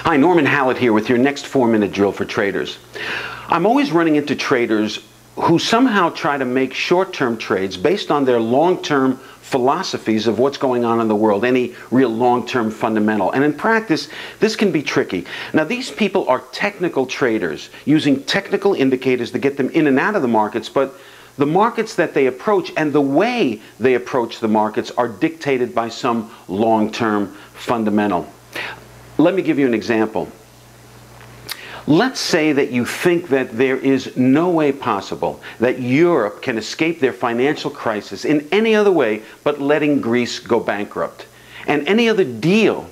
Hi, Norman Hallett here with your next 4-minute drill for traders. I'm always running into traders who somehow try to make short-term trades based on their long-term philosophies of what's going on in the world, any real long-term fundamental. And in practice, this can be tricky. Now, these people are technical traders using technical indicators to get them in and out of the markets, but the markets that they approach and the way they approach the markets are dictated by some long-term fundamental. Let me give you an example. Let's say that you think that there is no way possible that Europe can escape their financial crisis in any other way but letting Greece go bankrupt. And any other deal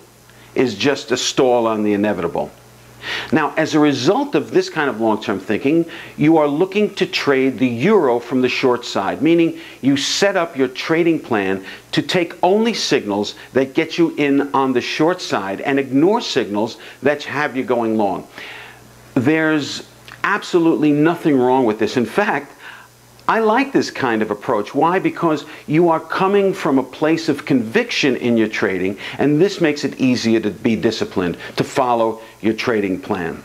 is just a stall on the inevitable. Now, as a result of this kind of long-term thinking, you are looking to trade the euro from the short side, meaning you set up your trading plan to take only signals that get you in on the short side and ignore signals that have you going long. There's absolutely nothing wrong with this. In fact, I like this kind of approach. Why? Because you are coming from a place of conviction in your trading, and this makes it easier to be disciplined, to follow your trading plan.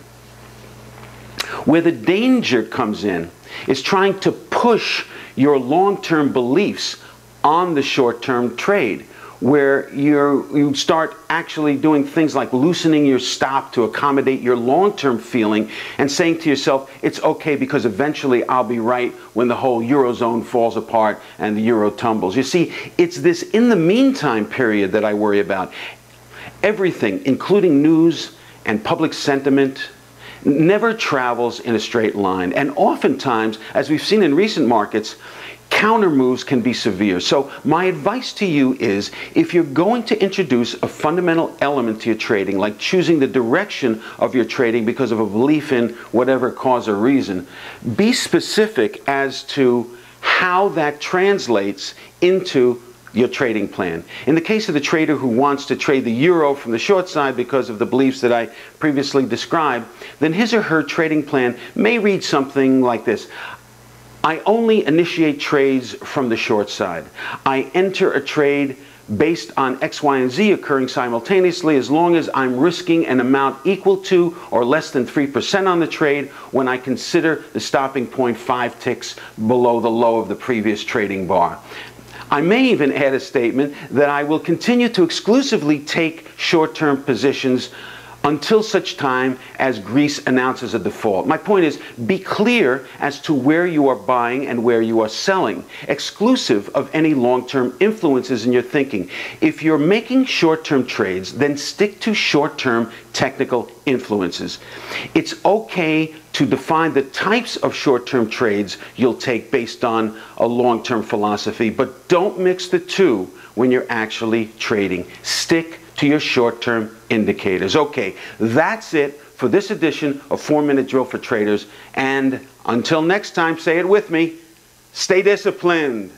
Where the danger comes in is trying to push your long-term beliefs on the short-term trade, where you start actually doing things like loosening your stop to accommodate your long-term feeling and saying to yourself, it's okay because eventually I'll be right when the whole Eurozone falls apart and the euro tumbles. You see, it's this in the meantime period that I worry about. Everything, including news and public sentiment, never travels in a straight line. And oftentimes, as we've seen in recent markets, counter moves can be severe. So my advice to you is, if you're going to introduce a fundamental element to your trading, like choosing the direction of your trading because of a belief in whatever cause or reason, be specific as to how that translates into your trading plan. In the case of the trader who wants to trade the euro from the short side because of the beliefs that I previously described, then his or her trading plan may read something like this. I only initiate trades from the short side. I enter a trade based on X, Y, and Z occurring simultaneously as long as I'm risking an amount equal to or less than 3% on the trade when I consider the stopping point 5 ticks below the low of the previous trading bar. I may even add a statement that I will continue to exclusively take short-term positions until such time as Greece announces a default. My point is, be clear as to where you are buying and where you are selling, exclusive of any long-term influences in your thinking. If you're making short-term trades, then stick to short-term technical influences. It's okay to define the types of short-term trades you'll take based on a long-term philosophy, but don't mix the two when you're actually trading. Stick to your short-term indicators. Okay, that's it for this edition of 4-Minute Drill for Traders. And until next time, say it with me, stay disciplined.